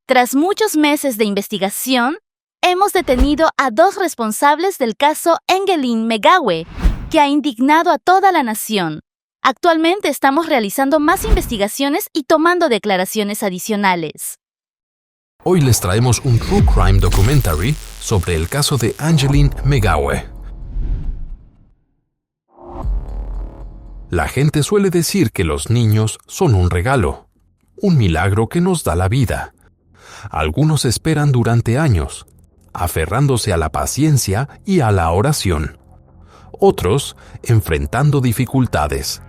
Tras muchos meses de investigación, hemos detenido a 2 responsables del caso Angeline Megawe, que ha indignado a toda la nación. Actualmente estamos realizando más investigaciones y tomando declaraciones adicionales. Hoy les traemos un True Crime Documentary sobre el caso de Angeline Megawe. La gente suele decir que los niños son un regalo, un milagro que nos da la vida. Algunos esperan durante años, aferrándose a la paciencia y a la oración. Otros, enfrentando dificultades,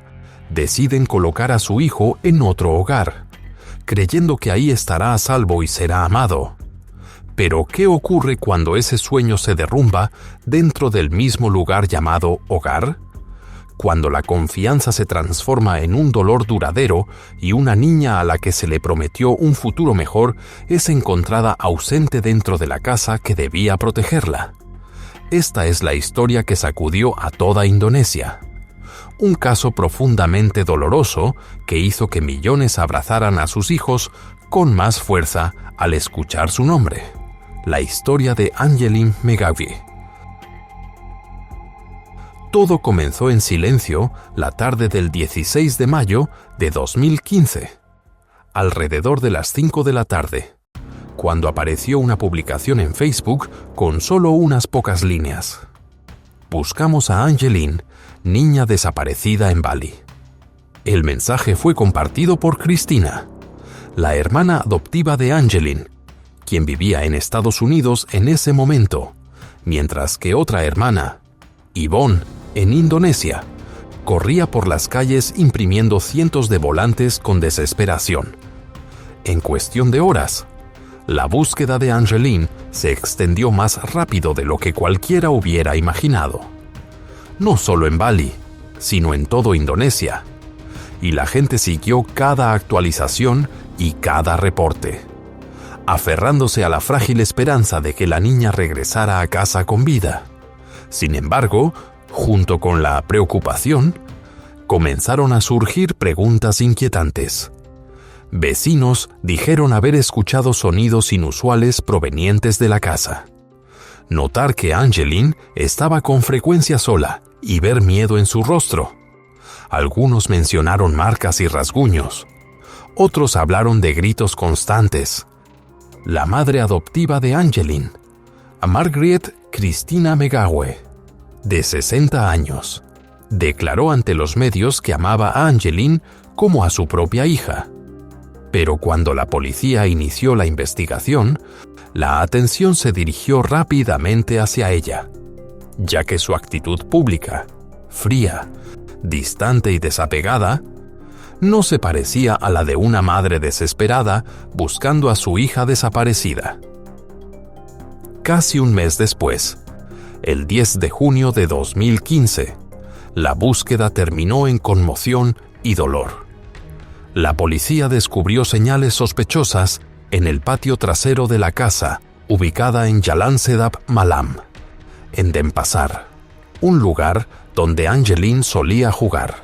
deciden colocar a su hijo en otro hogar, creyendo que ahí estará a salvo y será amado. Pero, ¿qué ocurre cuando ese sueño se derrumba dentro del mismo lugar llamado hogar? Cuando la confianza se transforma en un dolor duradero y una niña a la que se le prometió un futuro mejor es encontrada ausente dentro de la casa que debía protegerla. Esta es la historia que sacudió a toda Indonesia. Un caso profundamente doloroso que hizo que millones abrazaran a sus hijos con más fuerza al escuchar su nombre. La historia de Angeline Megawe. Todo comenzó en silencio la tarde del 16 de mayo de 2015, alrededor de las 5 de la tarde, cuando apareció una publicación en Facebook con solo unas pocas líneas. Buscamos a Angeline, niña desaparecida en Bali. El mensaje fue compartido por Cristina, la hermana adoptiva de Angeline, quien vivía en Estados Unidos en ese momento, mientras que otra hermana, Yvonne, en Indonesia, corría por las calles imprimiendo cientos de volantes con desesperación. En cuestión de horas, la búsqueda de Angeline se extendió más rápido de lo que cualquiera hubiera imaginado. No solo en Bali, sino en todo Indonesia. Y la gente siguió cada actualización y cada reporte, aferrándose a la frágil esperanza de que la niña regresara a casa con vida. Sin embargo, junto con la preocupación, comenzaron a surgir preguntas inquietantes. Vecinos dijeron haber escuchado sonidos inusuales provenientes de la casa. Notar que Angeline estaba con frecuencia sola y ver miedo en su rostro. Algunos mencionaron marcas y rasguños. Otros hablaron de gritos constantes. La madre adoptiva de Angeline, Margaret Cristina Megawe, de 60 años, declaró ante los medios que amaba a Angeline como a su propia hija. Pero cuando la policía inició la investigación, la atención se dirigió rápidamente hacia ella, ya que su actitud pública, fría, distante y desapegada, no se parecía a la de una madre desesperada buscando a su hija desaparecida. Casi un mes después, el 10 de junio de 2015, la búsqueda terminó en conmoción y dolor. La policía descubrió señales sospechosas en el patio trasero de la casa, ubicada en Jalan Sedap Malam, en Denpasar, un lugar donde Angeline solía jugar.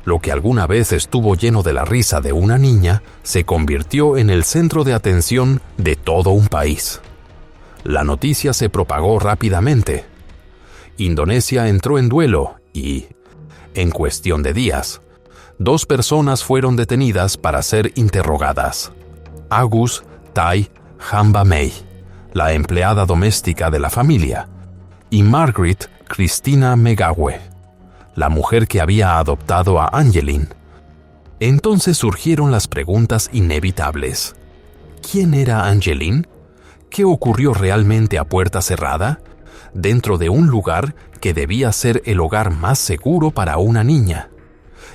Lo que alguna vez estuvo lleno de la risa de una niña se convirtió en el centro de atención de todo un país. La noticia se propagó rápidamente. Indonesia entró en duelo y, en cuestión de días, 2 personas fueron detenidas para ser interrogadas. Agus Tai Hamba May, la empleada doméstica de la familia, y Margaret Cristina Megawe, la mujer que había adoptado a Angeline. Entonces surgieron las preguntas inevitables. ¿Quién era Angeline? ¿Qué ocurrió realmente a puerta cerrada, dentro de un lugar que debía ser el hogar más seguro para una niña?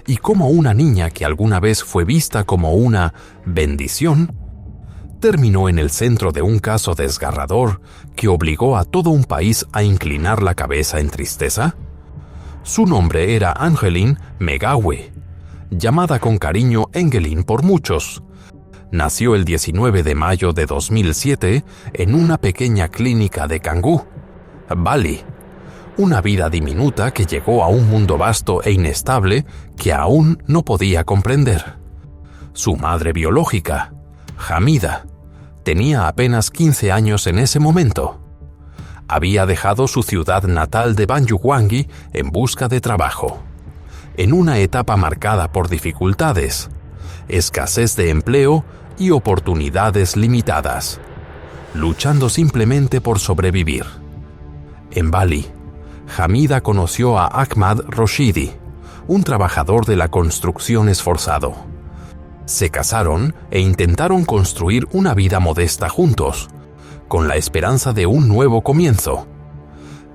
¿Y cómo una niña que alguna vez fue vista como una bendición, terminó en el centro de un caso desgarrador que obligó a todo un país a inclinar la cabeza en tristeza? Su nombre era Angeline Megawe, llamada con cariño Angeline por muchos. Nació el 19 de mayo de 2007 en una pequeña clínica de Canggu, Bali. Una vida diminuta que llegó a un mundo vasto e inestable que aún no podía comprender. Su madre biológica, Hamida, tenía apenas 15 años en ese momento. Había dejado su ciudad natal de Banyuwangi en busca de trabajo, en una etapa marcada por dificultades, escasez de empleo y oportunidades limitadas, luchando simplemente por sobrevivir. En Bali, Hamida conoció a Ahmad Roshidi, un trabajador de la construcción esforzado. Se casaron e intentaron construir una vida modesta juntos, con la esperanza de un nuevo comienzo.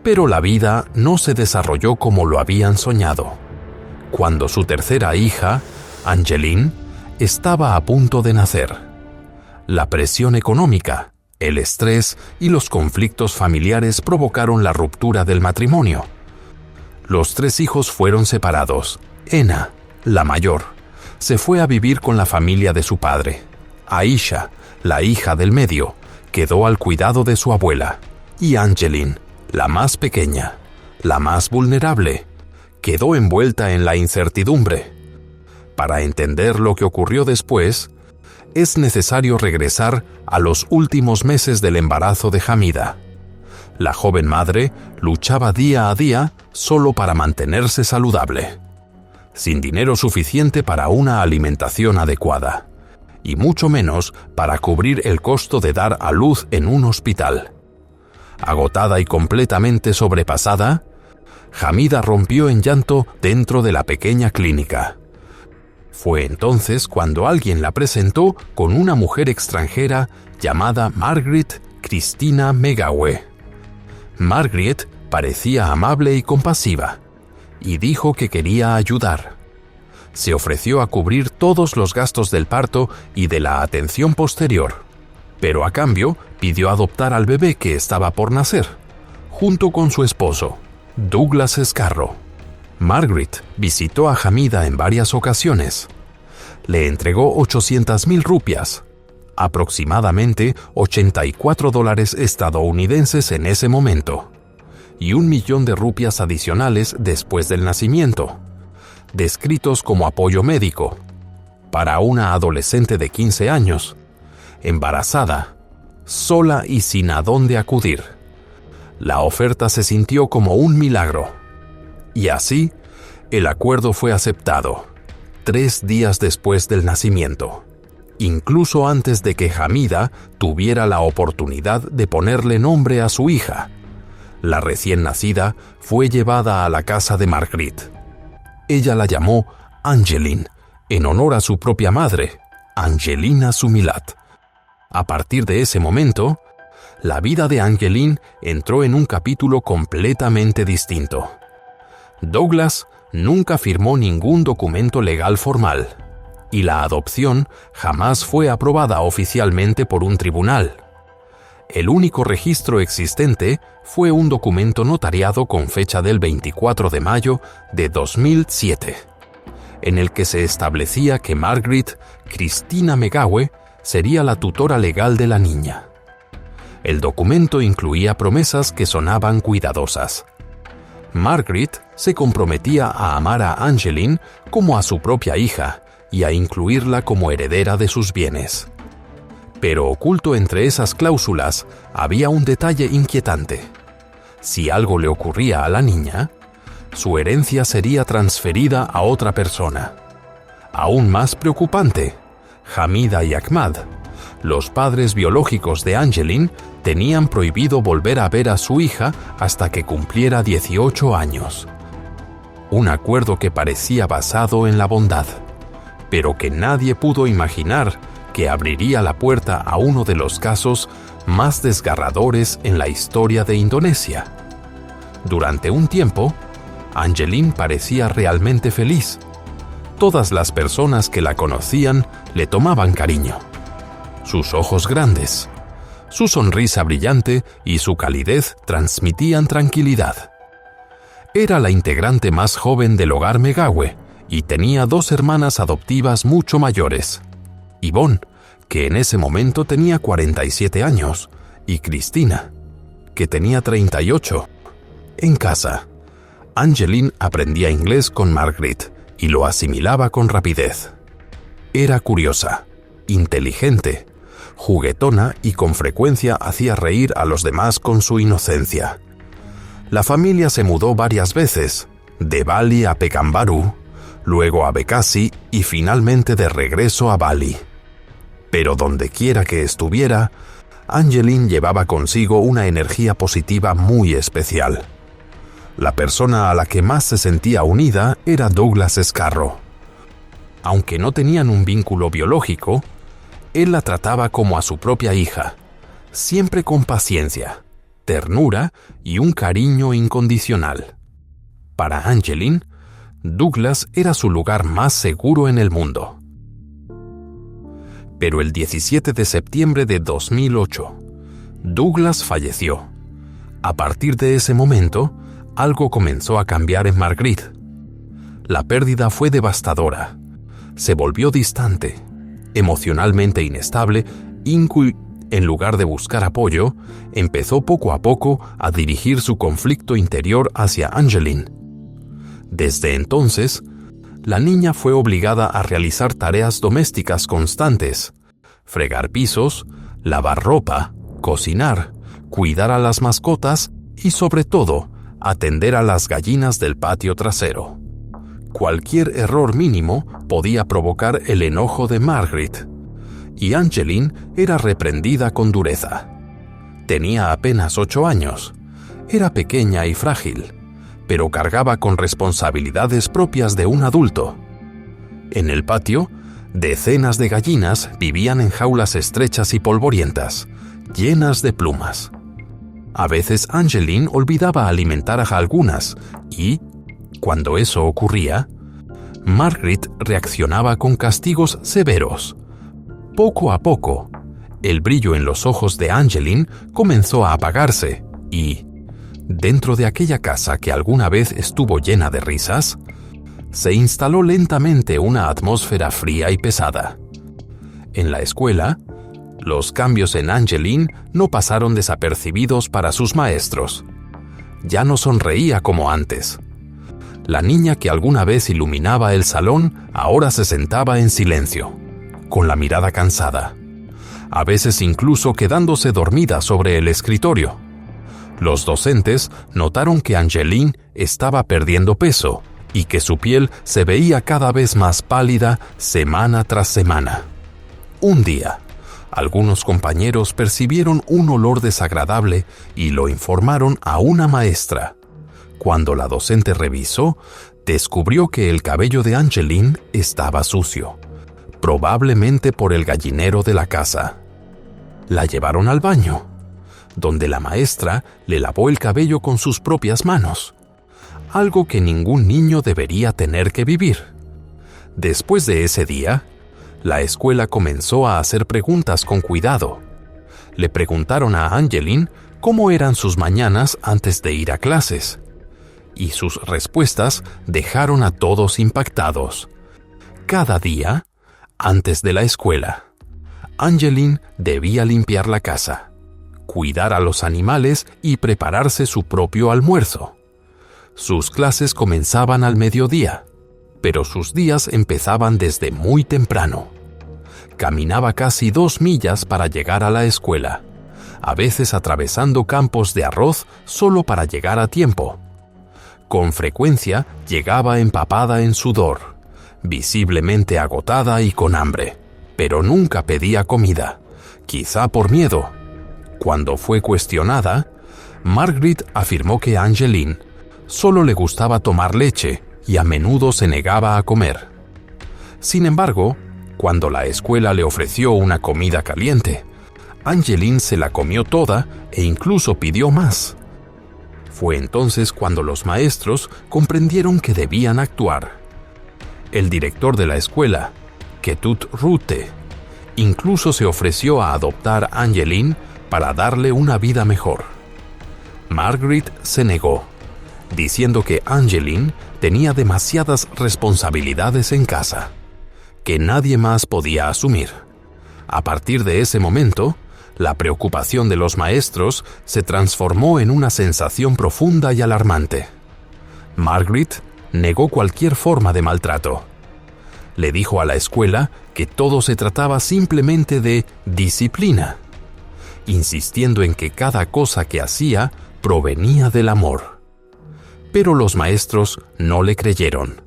Pero la vida no se desarrolló como lo habían soñado. Cuando su tercera hija, Angeline, estaba a punto de nacer, la presión económica, el estrés y los conflictos familiares provocaron la ruptura del matrimonio. Los 3 hijos fueron separados. Ena, la mayor, se fue a vivir con la familia de su padre. Aisha, la hija del medio, quedó al cuidado de su abuela. Y Angeline, la más pequeña, la más vulnerable, quedó envuelta en la incertidumbre. Para entender lo que ocurrió después, es necesario regresar a los últimos meses del embarazo de Hamida. La joven madre luchaba día a día solo para mantenerse saludable, sin dinero suficiente para una alimentación adecuada, y mucho menos para cubrir el costo de dar a luz en un hospital. Agotada y completamente sobrepasada, Hamida rompió en llanto dentro de la pequeña clínica. Fue entonces cuando alguien la presentó con una mujer extranjera llamada Margaret Christina Megawe. Margaret parecía amable y compasiva, y dijo que quería ayudar. Se ofreció a cubrir todos los gastos del parto y de la atención posterior, pero a cambio pidió adoptar al bebé que estaba por nacer, junto con su esposo, Douglas Scarro. Margaret visitó a Hamida en varias ocasiones. Le entregó 800,000 rupias, aproximadamente $84 estadounidenses en ese momento, y 1,000,000 de rupias adicionales después del nacimiento, descritos como apoyo médico, para una adolescente de 15 años, embarazada, sola y sin a dónde acudir. La oferta se sintió como un milagro. Y así, el acuerdo fue aceptado, 3 días después del nacimiento, incluso antes de que Hamida tuviera la oportunidad de ponerle nombre a su hija. La recién nacida fue llevada a la casa de Margaret. Ella la llamó Angeline, en honor a su propia madre, Angelina Sumilat. A partir de ese momento, la vida de Angeline entró en un capítulo completamente distinto. Douglas nunca firmó ningún documento legal formal, y la adopción jamás fue aprobada oficialmente por un tribunal. El único registro existente fue un documento notariado con fecha del 24 de mayo de 2007, en el que se establecía que Margaret Christina Megawe sería la tutora legal de la niña. El documento incluía promesas que sonaban cuidadosas. Margaret se comprometía a amar a Angeline como a su propia hija y a incluirla como heredera de sus bienes. Pero oculto entre esas cláusulas había un detalle inquietante. Si algo le ocurría a la niña, su herencia sería transferida a otra persona. Aún más preocupante, Hamida y Ahmad, los padres biológicos de Angeline, tenían prohibido volver a ver a su hija hasta que cumpliera 18 años. Un acuerdo que parecía basado en la bondad, pero que nadie pudo imaginar que abriría la puerta a uno de los casos más desgarradores en la historia de Indonesia. Durante un tiempo, Angeline parecía realmente feliz. Todas las personas que la conocían le tomaban cariño. Sus ojos grandes, su sonrisa brillante y su calidez transmitían tranquilidad. Era la integrante más joven del hogar Megawe y tenía 2 hermanas adoptivas mucho mayores. Yvonne, que en ese momento tenía 47 años, y Cristina, que tenía 38. En casa, Angeline aprendía inglés con Margaret y lo asimilaba con rapidez. Era curiosa, inteligente, juguetona y con frecuencia hacía reír a los demás con su inocencia. La familia se mudó varias veces, de Bali a Pekanbaru, luego a Bekasi y finalmente de regreso a Bali. Pero donde quiera que estuviera, Angeline llevaba consigo una energía positiva muy especial. La persona a la que más se sentía unida era Douglas Scarro. Aunque no tenían un vínculo biológico, él la trataba como a su propia hija, siempre con paciencia, ternura y un cariño incondicional. Para Angeline, Douglas era su lugar más seguro en el mundo. Pero el 17 de septiembre de 2008, Douglas falleció. A partir de ese momento, algo comenzó a cambiar en Marguerite. La pérdida fue devastadora. Se volvió distante, emocionalmente inestable, en lugar de buscar apoyo, empezó poco a poco a dirigir su conflicto interior hacia Angeline. Desde entonces, la niña fue obligada a realizar tareas domésticas constantes: fregar pisos, lavar ropa, cocinar, cuidar a las mascotas y, sobre todo, atender a las gallinas del patio trasero. Cualquier error mínimo podía provocar el enojo de Marguerite, y Angeline era reprendida con dureza. Tenía apenas 8 años, era pequeña y frágil, pero cargaba con responsabilidades propias de un adulto. En el patio, decenas de gallinas vivían en jaulas estrechas y polvorientas, llenas de plumas. A veces Angeline olvidaba alimentar a algunas y, cuando eso ocurría, Marguerite reaccionaba con castigos severos. Poco a poco, el brillo en los ojos de Angeline comenzó a apagarse y, dentro de aquella casa que alguna vez estuvo llena de risas, se instaló lentamente una atmósfera fría y pesada. En la escuela, los cambios en Angeline no pasaron desapercibidos para sus maestros. Ya no sonreía como antes. La niña que alguna vez iluminaba el salón ahora se sentaba en silencio, con la mirada cansada, a veces incluso quedándose dormida sobre el escritorio. Los docentes notaron que Angeline estaba perdiendo peso y que su piel se veía cada vez más pálida semana tras semana. Un día, algunos compañeros percibieron un olor desagradable y lo informaron a una maestra. Cuando la docente revisó, descubrió que el cabello de Angeline estaba sucio, probablemente por el gallinero de la casa. La llevaron al baño, donde la maestra le lavó el cabello con sus propias manos, algo que ningún niño debería tener que vivir. Después de ese día, la escuela comenzó a hacer preguntas con cuidado. Le preguntaron a Angeline cómo eran sus mañanas antes de ir a clases, y sus respuestas dejaron a todos impactados. Cada día, antes de la escuela, Angeline debía limpiar la casa, cuidar a los animales y prepararse su propio almuerzo. Sus clases comenzaban al mediodía, pero sus días empezaban desde muy temprano. Caminaba casi 2 millas para llegar a la escuela, a veces atravesando campos de arroz solo para llegar a tiempo. Con frecuencia llegaba empapada en sudor, visiblemente agotada y con hambre, pero nunca pedía comida, quizá por miedo. Cuando fue cuestionada, Marguerite afirmó que a Angeline solo le gustaba tomar leche y a menudo se negaba a comer. Sin embargo, cuando la escuela le ofreció una comida caliente, Angeline se la comió toda e incluso pidió más. Fue entonces cuando los maestros comprendieron que debían actuar. El director de la escuela, Ketut Rute, incluso se ofreció a adoptar a Angeline para darle una vida mejor. Marguerite se negó, diciendo que Angeline tenía demasiadas responsabilidades en casa, que nadie más podía asumir. A partir de ese momento, la preocupación de los maestros se transformó en una sensación profunda y alarmante. Marguerite negó cualquier forma de maltrato. le dijo a la escuela que todo se trataba simplemente de disciplina, insistiendo en que cada cosa que hacía provenía del amor. Pero los maestros no le creyeron.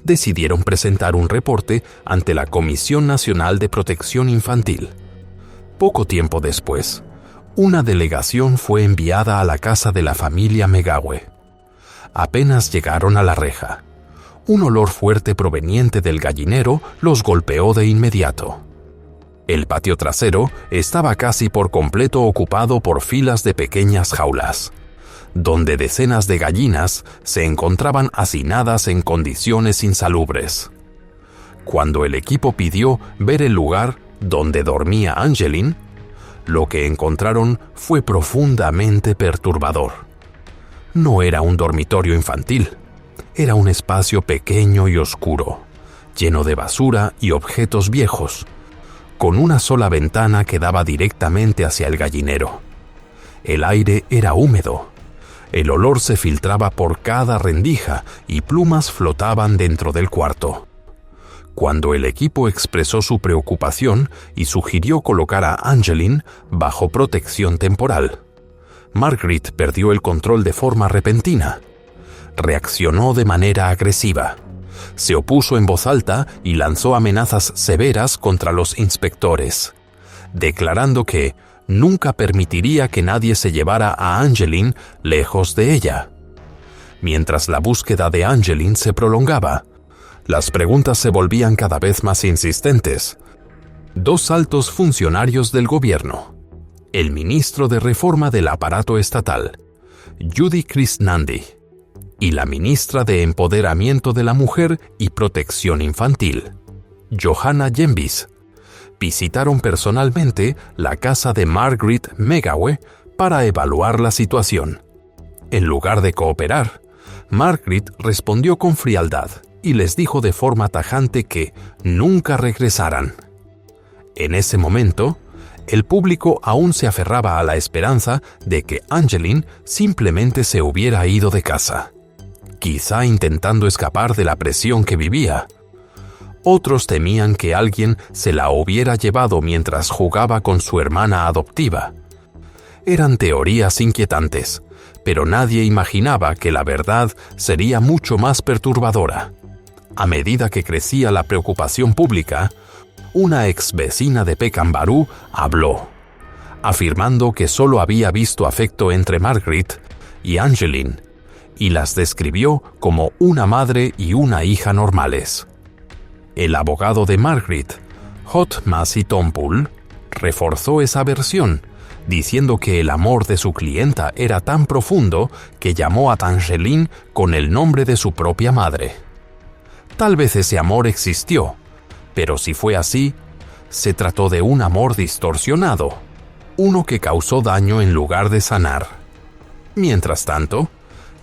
Decidieron presentar un reporte ante la Comisión Nacional de Protección Infantil. Poco tiempo después, una delegación fue enviada a la casa de la familia Megawe. Apenas llegaron a la reja, un olor fuerte proveniente del gallinero los golpeó de inmediato. El patio trasero estaba casi por completo ocupado por filas de pequeñas jaulas, donde decenas de gallinas se encontraban hacinadas en condiciones insalubres. Cuando el equipo pidió ver el lugar donde dormía Angeline, lo que encontraron fue profundamente perturbador. No era un dormitorio infantil, era un espacio pequeño y oscuro, lleno de basura y objetos viejos, con una sola ventana que daba directamente hacia el gallinero. El aire era húmedo. El olor se filtraba por cada rendija y plumas flotaban dentro del cuarto. Cuando el equipo expresó su preocupación y sugirió colocar a Angeline bajo protección temporal, Margaret perdió el control de forma repentina. Reaccionó de manera agresiva. Se opuso en voz alta y lanzó amenazas severas contra los inspectores, declarando que nunca permitiría que nadie se llevara a Angeline lejos de ella. Mientras la búsqueda de Angeline se prolongaba, las preguntas se volvían cada vez más insistentes. Dos altos funcionarios del gobierno, el ministro de Reforma del aparato estatal, Judy Krishnandi, y la ministra de Empoderamiento de la Mujer y Protección Infantil, Johanna Jembis, visitaron personalmente la casa de Margaret Megawe para evaluar la situación. En lugar de cooperar, Margaret respondió con frialdad y les dijo de forma tajante que nunca regresaran. En ese momento, el público aún se aferraba a la esperanza de que Angeline simplemente se hubiera ido de casa, quizá intentando escapar de la presión que vivía. Otros temían que alguien se la hubiera llevado mientras jugaba con su hermana adoptiva. Eran teorías inquietantes, pero nadie imaginaba que la verdad sería mucho más perturbadora. A medida que crecía la preocupación pública, una ex vecina de Pekanbaru habló, afirmando que solo había visto afecto entre Margaret y Angeline, y las describió como una madre y una hija normales. El abogado de Margaret, Hot Masi Tompul, reforzó esa versión, diciendo que el amor de su clienta era tan profundo que llamó a Angeline con el nombre de su propia madre. Tal vez ese amor existió, pero si fue así, se trató de un amor distorsionado, uno que causó daño en lugar de sanar. Mientras tanto,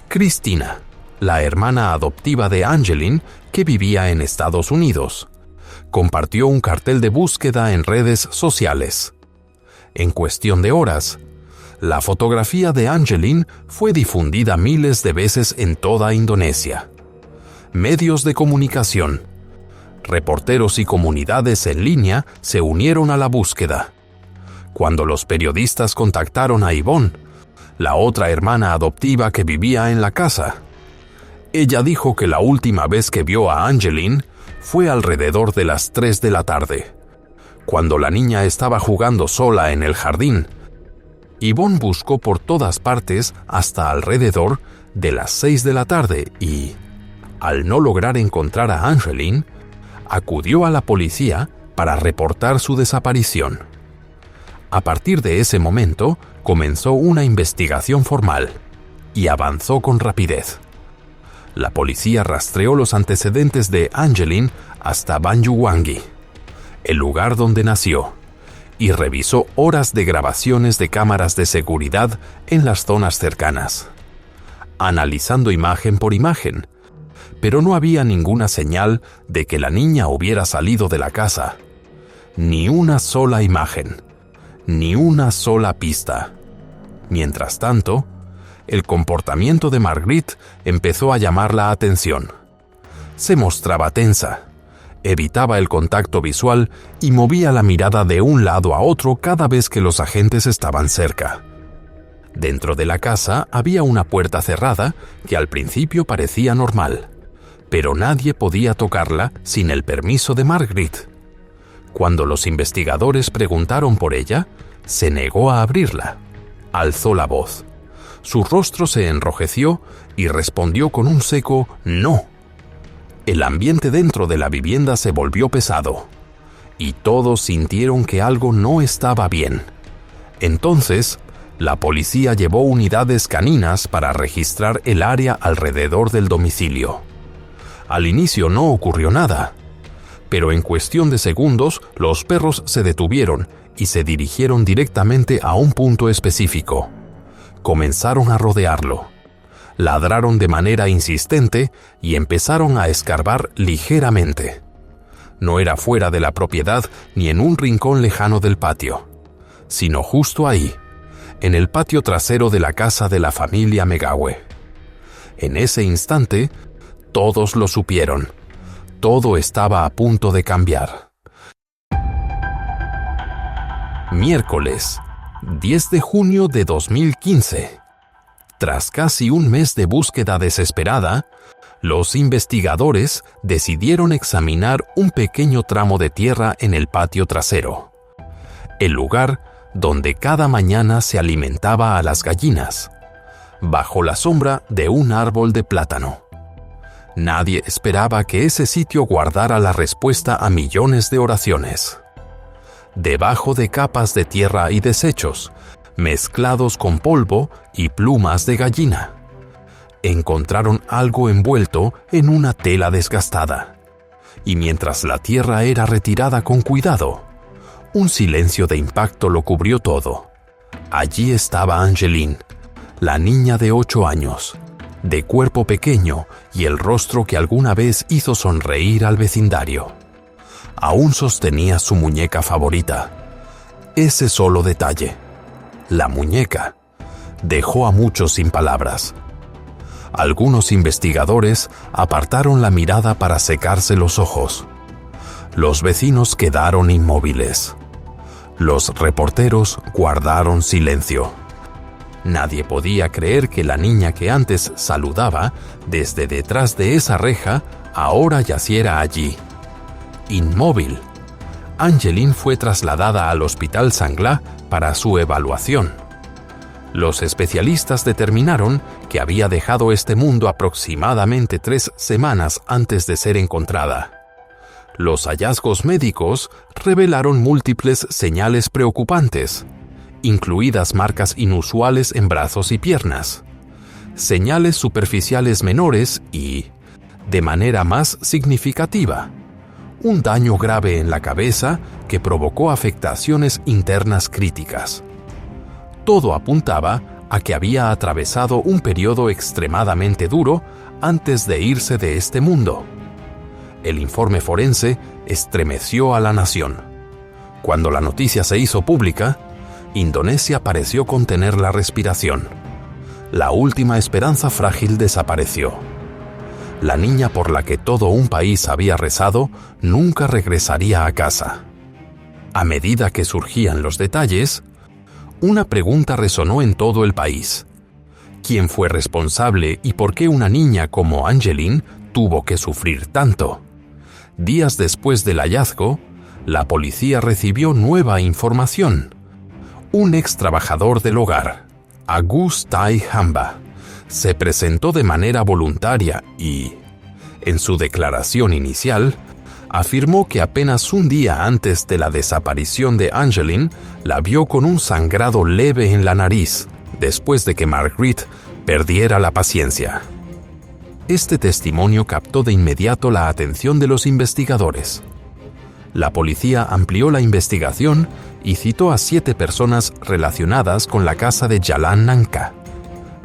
Christina, la hermana adoptiva de Angeline, que vivía en Estados Unidos, compartió un cartel de búsqueda en redes sociales. En cuestión de horas, la fotografía de Angeline fue difundida miles de veces en toda Indonesia. Medios de comunicación, reporteros y comunidades en línea se unieron a la búsqueda. Cuando los periodistas contactaron a Yvonne, la otra hermana adoptiva que vivía en la casa, ella dijo que la última vez que vio a Angeline fue alrededor de las 3 de la tarde, cuando la niña estaba jugando sola en el jardín. Yvonne buscó por todas partes hasta alrededor de las 6 de la tarde y, al no lograr encontrar a Angeline, acudió a la policía para reportar su desaparición. A partir de ese momento, comenzó una investigación formal y avanzó con rapidez. La policía rastreó los antecedentes de Angeline hasta Banyuwangi, el lugar donde nació, y revisó horas de grabaciones de cámaras de seguridad en las zonas cercanas, analizando imagen por imagen, pero no había ninguna señal de que la niña hubiera salido de la casa. Ni una sola imagen, ni una sola pista. Mientras tanto, el comportamiento de Margaret empezó a llamar la atención. Se mostraba tensa, Evitaba el contacto visual y movía la mirada de un lado a otro cada vez que los agentes estaban cerca. Dentro de la casa había una puerta cerrada que al principio parecía normal, pero nadie podía tocarla sin el permiso de Margaret. Cuando los investigadores preguntaron por ella, se negó a abrirla. Alzó la voz. Su rostro se enrojeció y respondió con un seco «no». El ambiente dentro de la vivienda se volvió pesado, y todos sintieron que algo no estaba bien. Entonces, la policía llevó unidades caninas para registrar el área alrededor del domicilio. Al inicio no ocurrió nada, pero en cuestión de segundos los perros se detuvieron y se dirigieron directamente a un punto específico. Comenzaron a rodearlo. Ladraron de manera insistente y empezaron a escarbar ligeramente. No era fuera de la propiedad ni en un rincón lejano del patio, sino justo ahí, en el patio trasero de la casa de la familia Megawe. En ese instante, todos lo supieron. Todo estaba a punto de cambiar. Miércoles, 10 de junio de 2015. Tras casi un mes de búsqueda desesperada, los investigadores decidieron examinar un pequeño tramo de tierra en el patio trasero, el lugar donde cada mañana se alimentaba a las gallinas, bajo la sombra de un árbol de plátano. Nadie esperaba que ese sitio guardara la respuesta a millones de oraciones. Debajo de capas de tierra y desechos, mezclados con polvo y plumas de gallina, encontraron algo envuelto en una tela desgastada. Y mientras la tierra era retirada con cuidado, un silencio de impacto lo cubrió todo. Allí estaba Angeline, la niña de 8 años, de cuerpo pequeño y el rostro que alguna vez hizo sonreír al vecindario. Aún sostenía su muñeca favorita. Ese solo detalle, la muñeca, dejó a muchos sin palabras. Algunos investigadores apartaron la mirada para secarse los ojos. Los vecinos quedaron inmóviles. Los reporteros guardaron silencio. Nadie podía creer que la niña que antes saludaba desde detrás de esa reja ahora yaciera allí. Inmóvil, Angeline fue trasladada al Hospital Sangla para su evaluación. Los especialistas determinaron que había dejado este mundo aproximadamente 3 semanas antes de ser encontrada. Los hallazgos médicos revelaron múltiples señales preocupantes, incluidas marcas inusuales en brazos y piernas, señales superficiales menores y, de manera más significativa, un daño grave en la cabeza que provocó afectaciones internas críticas. Todo apuntaba a que había atravesado un periodo extremadamente duro antes de irse de este mundo. El informe forense estremeció a la nación. Cuando la noticia se hizo pública, Indonesia pareció contener la respiración. La última esperanza frágil desapareció. La niña por la que todo un país había rezado nunca regresaría a casa. A medida que surgían los detalles, una pregunta resonó en todo el país. ¿Quién fue responsable y por qué una niña como Angeline tuvo que sufrir tanto? Días después del hallazgo, la policía recibió nueva información. Un ex trabajador del hogar, Agus Tai Hamba, se presentó de manera voluntaria y, en su declaración inicial, afirmó que apenas un día antes de la desaparición de Angeline, la vio con un sangrado leve en la nariz, después de que Margaret perdiera la paciencia. Este testimonio captó de inmediato la atención de los investigadores. La policía amplió la investigación y citó a 7 personas relacionadas con la casa de Jalan Nangka: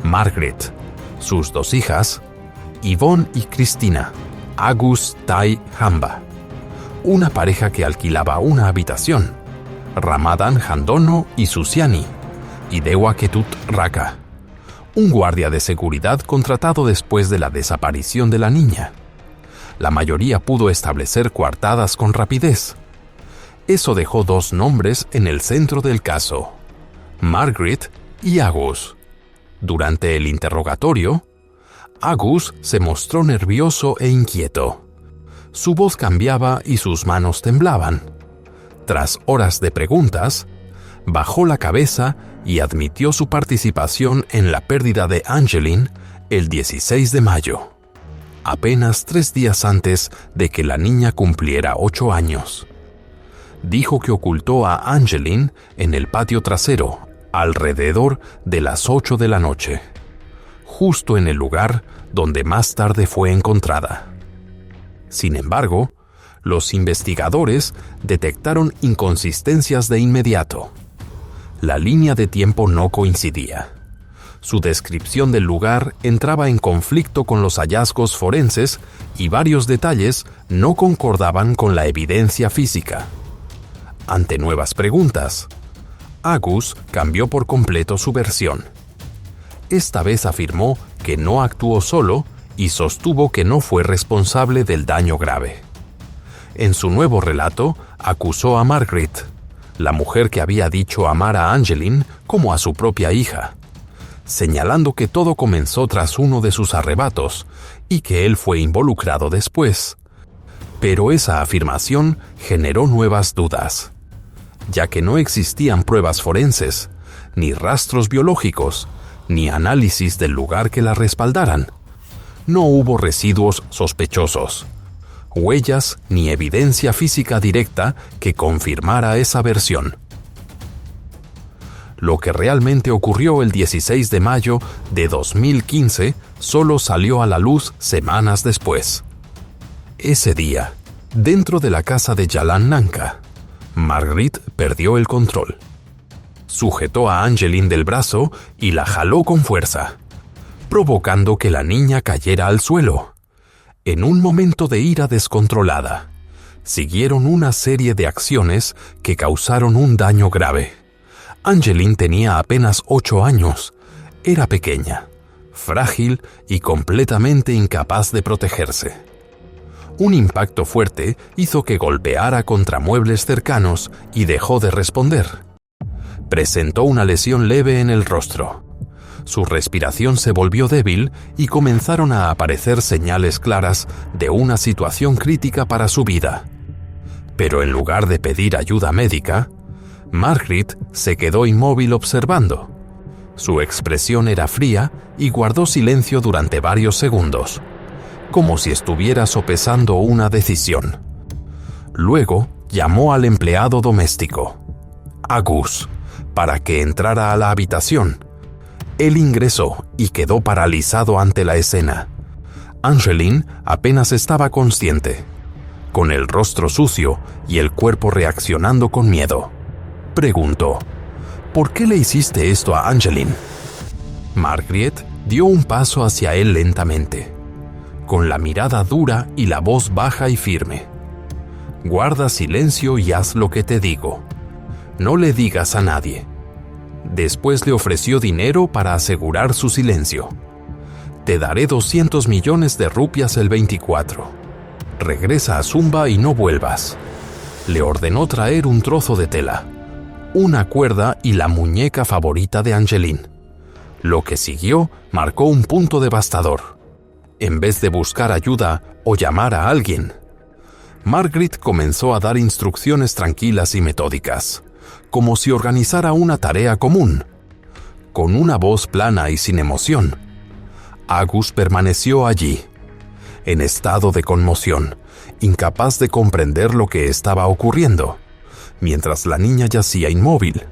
Margaret, sus 2 hijas, Yvonne y Cristina, Agus Tai Hamba, una pareja que alquilaba una habitación, Ramadan Handono y Susiani, y Dewa Ketut Raka, un guardia de seguridad contratado después de la desaparición de la niña. la mayoría pudo establecer coartadas con rapidez. Eso dejó dos nombres en el centro del caso: Margaret y Agus. Durante el interrogatorio, Agus se mostró nervioso e inquieto. Su voz cambiaba y sus manos temblaban. Tras horas de preguntas, bajó la cabeza y admitió su participación en la pérdida de Angeline el 16 de mayo, apenas 3 días antes de que la niña cumpliera 8 años. Dijo que ocultó a Angeline en el patio trasero alrededor de las 8 de la noche, justo en el lugar donde más tarde fue encontrada. Sin embargo, los investigadores detectaron inconsistencias de inmediato. La línea de tiempo no coincidía. Su descripción del lugar entraba en conflicto con los hallazgos forenses y varios detalles no concordaban con la evidencia física. Ante nuevas preguntas, Agus cambió por completo su versión. Esta vez afirmó que no actuó solo y sostuvo que no fue responsable del daño grave. En su nuevo relato, acusó a Margaret, la mujer que había dicho amar a Angeline como a su propia hija, señalando que todo comenzó tras uno de sus arrebatos y que él fue involucrado después. Pero esa afirmación generó nuevas dudas, ya que no existían pruebas forenses, ni rastros biológicos, ni análisis del lugar que la respaldaran. No hubo residuos sospechosos, huellas ni evidencia física directa que confirmara esa versión. Lo que realmente ocurrió el 16 de mayo de 2015 solo salió a la luz semanas después. Ese día, dentro de la casa de Jalan Nanka, Margaret perdió el control. Sujetó a Angeline del brazo y la jaló con fuerza, provocando que la niña cayera al suelo. En un momento de ira descontrolada, siguieron una serie de acciones que causaron un daño grave. Angeline tenía apenas 8 años, era pequeña, frágil y completamente incapaz de protegerse. Un impacto fuerte hizo que golpeara contra muebles cercanos y dejó de responder. Presentó una lesión leve en el rostro. Su respiración se volvió débil y comenzaron a aparecer señales claras de una situación crítica para su vida. Pero en lugar de pedir ayuda médica, Margaret se quedó inmóvil observando. Su expresión era fría y guardó silencio durante varios segundos, como si estuviera sopesando una decisión. Luego llamó al empleado doméstico, Agus, para que entrara a la habitación. Él ingresó y quedó paralizado ante la escena. Angeline apenas estaba consciente, con el rostro sucio y el cuerpo reaccionando con miedo. Preguntó, ¿por qué le hiciste esto a Angeline? Margaret dio un paso hacia él lentamente, con la mirada dura y la voz baja y firme. Guarda silencio y haz lo que te digo. No le digas a nadie. Después le ofreció dinero para asegurar su silencio. Te daré 200 millones de rupias el 24. Regresa a Sumba y no vuelvas. Le ordenó traer un trozo de tela, una cuerda y la muñeca favorita de Angeline. Lo que siguió marcó un punto devastador. En vez de buscar ayuda o llamar a alguien, Margaret comenzó a dar instrucciones tranquilas y metódicas, como si organizara una tarea común. Con una voz plana y sin emoción, Agus permaneció allí, en estado de conmoción, incapaz de comprender lo que estaba ocurriendo, mientras la niña yacía inmóvil,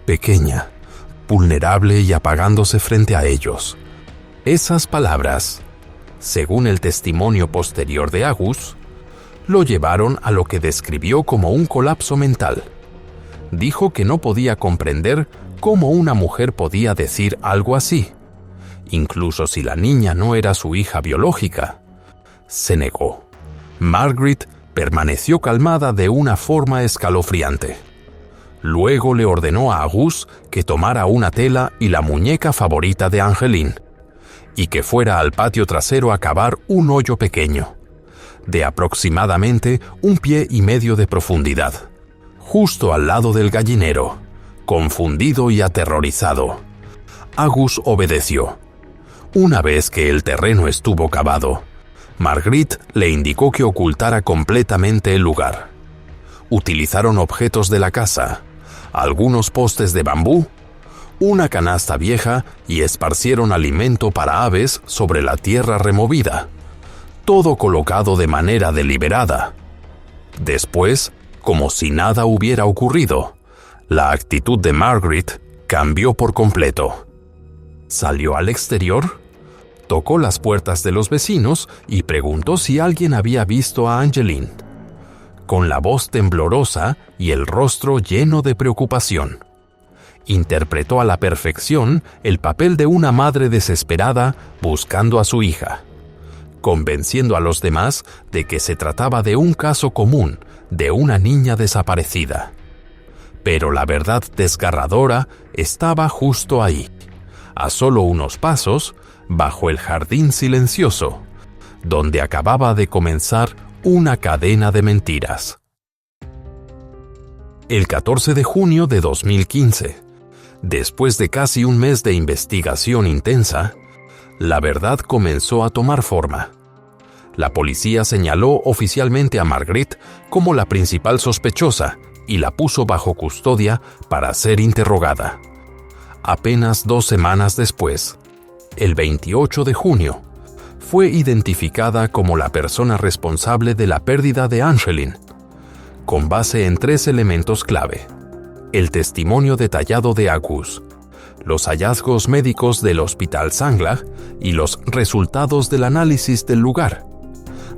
pequeña, vulnerable y apagándose frente a ellos. Esas palabras, según el testimonio posterior de Agus, lo llevaron a lo que describió como un colapso mental. Dijo que no podía comprender cómo una mujer podía decir algo así, incluso si la niña no era su hija biológica. Se negó. Margaret permaneció calmada de una forma escalofriante. Luego le ordenó a Agus que tomara una tela y la muñeca favorita de Angeline, y que fuera al patio trasero a cavar un hoyo pequeño. de aproximadamente 1,5 pies de profundidad, justo al lado del gallinero. Confundido y aterrorizado, Agus obedeció. Una vez que el terreno estuvo cavado, Marguerite le indicó que ocultara completamente el lugar. Utilizaron objetos de la casa, algunos postes de bambú, una canasta vieja y esparcieron alimento para aves sobre la tierra removida, todo colocado de manera deliberada. Después, como si nada hubiera ocurrido, la actitud de Marguerite cambió por completo. Salió al exterior, tocó las puertas de los vecinos y preguntó si alguien había visto a Angeline. Con la voz temblorosa y el rostro lleno de preocupación, interpretó a la perfección el papel de una madre desesperada buscando a su hija, convenciendo a los demás de que se trataba de un caso común de una niña desaparecida. Pero la verdad desgarradora estaba justo ahí, a solo unos pasos, bajo el jardín silencioso, donde acababa de comenzar una cadena de mentiras. El 14 de junio de 2015, después de casi un mes de investigación intensa, la verdad comenzó a tomar forma. La policía señaló oficialmente a Marguerite como la principal sospechosa y la puso bajo custodia para ser interrogada. Apenas 2 semanas después, el 28 de junio, fue identificada como la persona responsable de la pérdida de Angeline, con base en 3 elementos clave: el testimonio detallado de Agus, los hallazgos médicos del Hospital Sanglah y los resultados del análisis del lugar.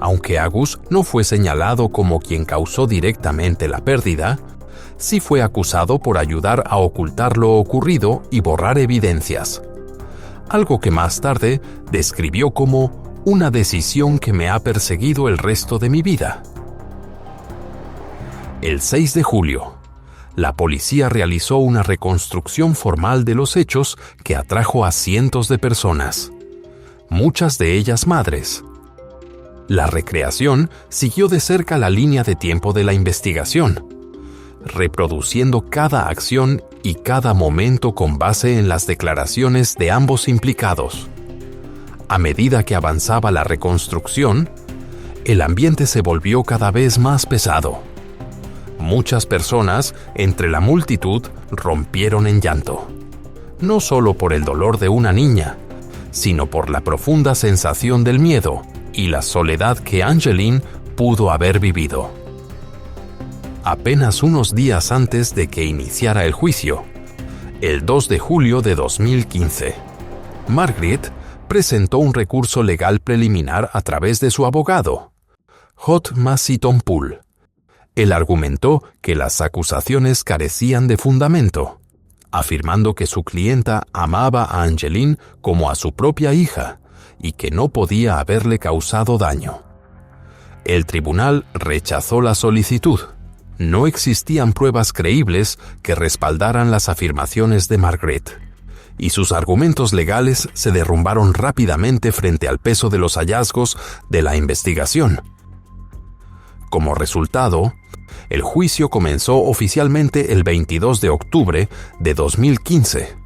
Aunque Agus no fue señalado como quien causó directamente la pérdida, sí fue acusado por ayudar a ocultar lo ocurrido y borrar evidencias, algo que más tarde describió como una decisión que me ha perseguido el resto de mi vida. El 6 de julio, la policía realizó una reconstrucción formal de los hechos que atrajo a cientos de personas, muchas de ellas madres. La recreación siguió de cerca la línea de tiempo de la investigación, reproduciendo cada acción y cada momento con base en las declaraciones de ambos implicados. A medida que avanzaba la reconstrucción, el ambiente se volvió cada vez más pesado. Muchas personas entre la multitud rompieron en llanto, no solo por el dolor de una niña, sino por la profunda sensación del miedo y la soledad que Angeline pudo haber vivido. Apenas unos días antes de que iniciara el juicio, el 2 de julio de 2015, Marguerite presentó un recurso legal preliminar a través de su abogado, Hod Massey-Tompul. Él argumentó que las acusaciones carecían de fundamento, afirmando que su clienta amaba a Angeline como a su propia hija y que no podía haberle causado daño. El tribunal rechazó la solicitud. No existían pruebas creíbles que respaldaran las afirmaciones de Marguerite, y sus argumentos legales se derrumbaron rápidamente frente al peso de los hallazgos de la investigación. Como resultado, el juicio comenzó oficialmente el 22 de octubre de 2015.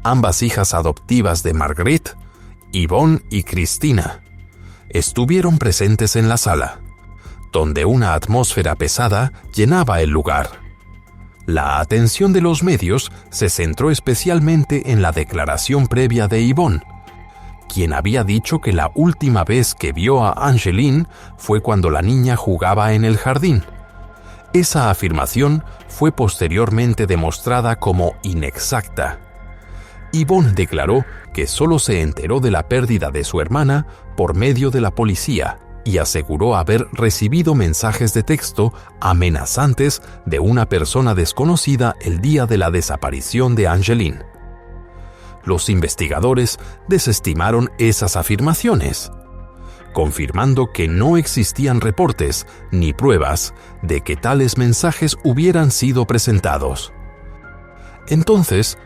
Ambas hijas adoptivas de Marguerite, Yvonne y Cristina, estuvieron presentes en la sala, donde una atmósfera pesada llenaba el lugar. La atención de los medios se centró especialmente en la declaración previa de Yvonne, quien había dicho que la última vez que vio a Angeline fue cuando la niña jugaba en el jardín. Esa afirmación fue posteriormente demostrada como inexacta. Yvonne declaró que solo se enteró de la pérdida de su hermana por medio de la policía y aseguró haber recibido mensajes de texto amenazantes de una persona desconocida el día de la desaparición de Angeline. Los investigadores desestimaron esas afirmaciones, confirmando que no existían reportes ni pruebas de que tales mensajes hubieran sido presentados. Entonces,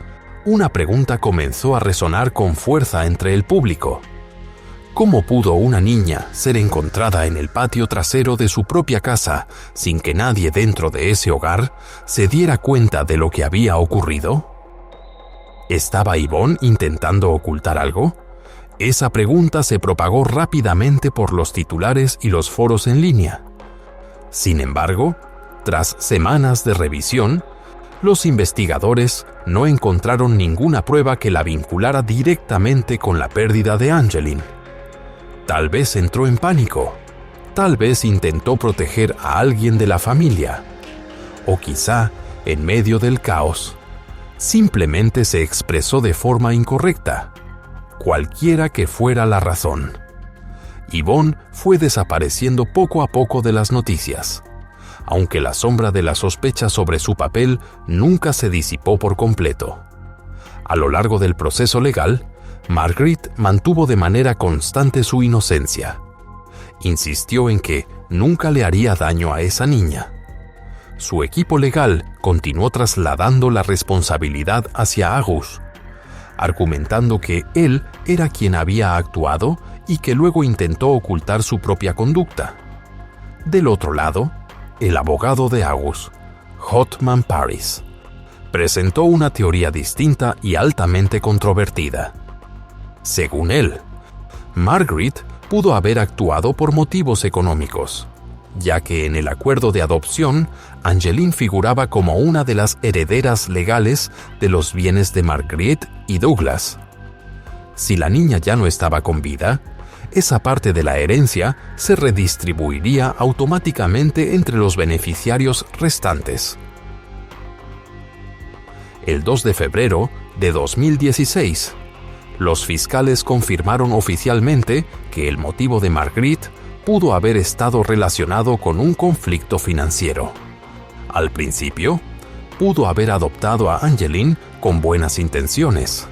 una pregunta comenzó a resonar con fuerza entre el público. ¿Cómo pudo una niña ser encontrada en el patio trasero de su propia casa sin que nadie dentro de ese hogar se diera cuenta de lo que había ocurrido? ¿Estaba Yvonne intentando ocultar algo? Esa pregunta se propagó rápidamente por los titulares y los foros en línea. Sin embargo, tras semanas de revisión, los investigadores no encontraron ninguna prueba que la vinculara directamente con la pérdida de Angeline. Tal vez entró en pánico, tal vez intentó proteger a alguien de la familia, o quizá, en medio del caos, simplemente se expresó de forma incorrecta. Cualquiera que fuera la razón, Yvonne fue desapareciendo poco a poco de las noticias, aunque la sombra de la sospecha sobre su papel nunca se disipó por completo. A lo largo del proceso legal, Marguerite mantuvo de manera constante su inocencia. Insistió en que nunca le haría daño a esa niña. Su equipo legal continuó trasladando la responsabilidad hacia Agus, argumentando que él era quien había actuado y que luego intentó ocultar su propia conducta. Del otro lado, el abogado de Agus, Hotman Paris, presentó una teoría distinta y altamente controvertida. Según él, Marguerite pudo haber actuado por motivos económicos, ya que en el acuerdo de adopción, Angeline figuraba como una de las herederas legales de los bienes de Marguerite y Douglas. Si la niña ya no estaba con vida, esa parte de la herencia se redistribuiría automáticamente entre los beneficiarios restantes. El 2 de febrero de 2016, los fiscales confirmaron oficialmente que el motivo de Marguerite pudo haber estado relacionado con un conflicto financiero. Al principio, pudo haber adoptado a Angeline con buenas intenciones,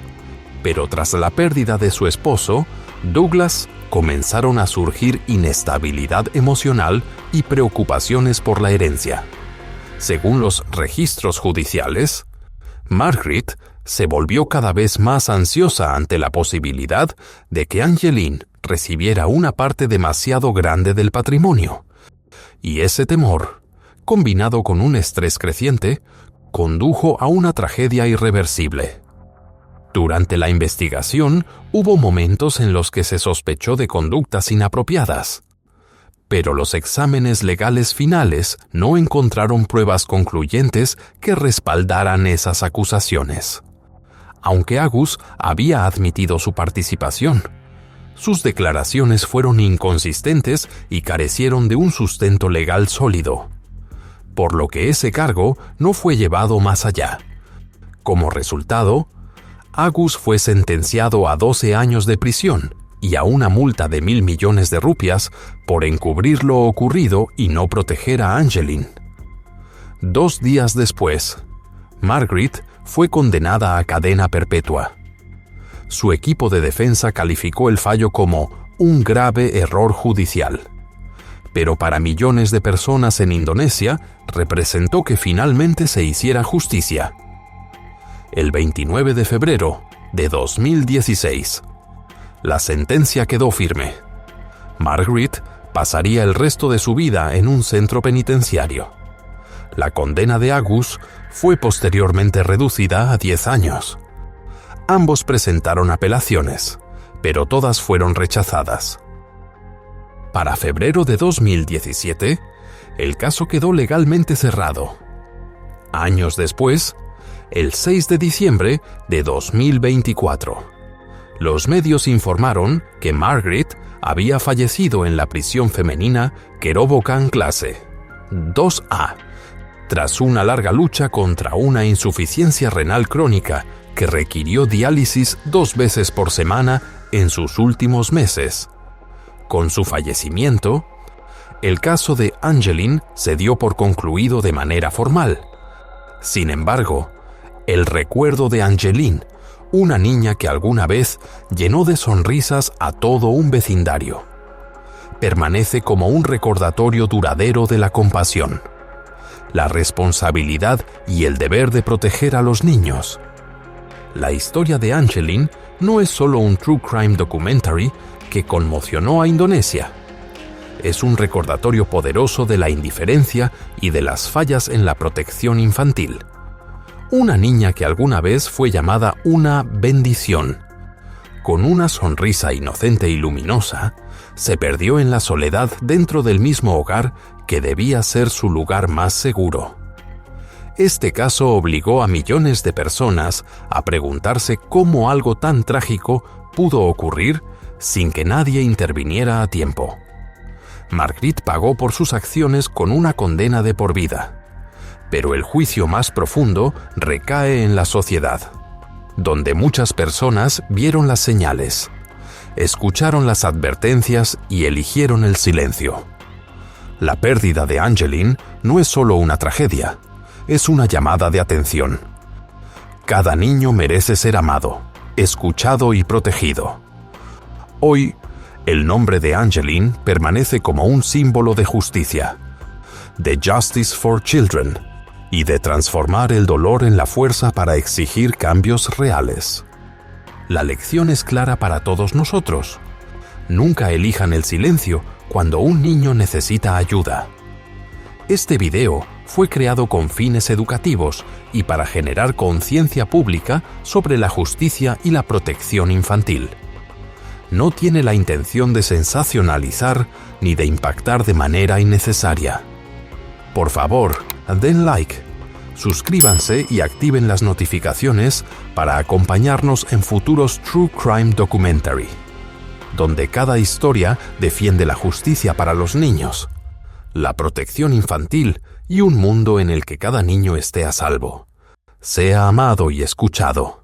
pero tras la pérdida de su esposo, Douglas, comenzaron a surgir inestabilidad emocional y preocupaciones por la herencia. Según los registros judiciales, Marguerite se volvió cada vez más ansiosa ante la posibilidad de que Angeline recibiera una parte demasiado grande del patrimonio, y ese temor, combinado con un estrés creciente, condujo a una tragedia irreversible. Durante la investigación, hubo momentos en los que se sospechó de conductas inapropiadas, pero los exámenes legales finales no encontraron pruebas concluyentes que respaldaran esas acusaciones. Aunque Agus había admitido su participación, sus declaraciones fueron inconsistentes y carecieron de un sustento legal sólido, por lo que ese cargo no fue llevado más allá. Como resultado, Agus fue sentenciado a 12 años de prisión y a una multa de 1.000 millones de rupias por encubrir lo ocurrido y no proteger a Angeline. 2 días después, Marguerite fue condenada a cadena perpetua. Su equipo de defensa calificó el fallo como un grave error judicial, pero para millones de personas en Indonesia representó que finalmente se hiciera justicia. El 29 de febrero de 2016, la sentencia quedó firme. Marguerite pasaría el resto de su vida en un centro penitenciario. La condena de Agus fue posteriormente reducida a 10 años. Ambos presentaron apelaciones, pero todas fueron rechazadas. Para febrero de 2017, el caso quedó legalmente cerrado. Años después, el 6 de diciembre de 2024, los medios informaron que Marguerite había fallecido en la prisión femenina Kerobokan Clase 2A, tras una larga lucha contra una insuficiencia renal crónica que requirió diálisis 2 veces por semana en sus últimos meses. Con su fallecimiento, el caso de Angeline se dio por concluido de manera formal. Sin embargo, el recuerdo de Angeline, una niña que alguna vez llenó de sonrisas a todo un vecindario, permanece como un recordatorio duradero de la compasión, la responsabilidad y el deber de proteger a los niños. La historia de Angeline no es solo un true crime documentary que conmocionó a Indonesia. Es un recordatorio poderoso de la indiferencia y de las fallas en la protección infantil. Una niña que alguna vez fue llamada una bendición, con una sonrisa inocente y luminosa, se perdió en la soledad dentro del mismo hogar que debía ser su lugar más seguro. Este caso obligó a millones de personas a preguntarse cómo algo tan trágico pudo ocurrir sin que nadie interviniera a tiempo. Margrit pagó por sus acciones con una condena de por vida. Pero el juicio más profundo recae en la sociedad, donde muchas personas vieron las señales, escucharon las advertencias y eligieron el silencio. La pérdida de Angeline no es solo una tragedia, es una llamada de atención. Cada niño merece ser amado, escuchado y protegido. Hoy, el nombre de Angeline permanece como un símbolo de justicia, de Justice for Children, y de transformar el dolor en la fuerza para exigir cambios reales. La lección es clara para todos nosotros. Nunca elijan el silencio cuando un niño necesita ayuda. Este video fue creado con fines educativos y para generar conciencia pública sobre la justicia y la protección infantil. No tiene la intención de sensacionalizar ni de impactar de manera innecesaria. Por favor, den like, suscríbanse y activen las notificaciones para acompañarnos en futuros True Crime Documentary, donde cada historia defiende la justicia para los niños, la protección infantil y un mundo en el que cada niño esté a salvo, sea amado y escuchado.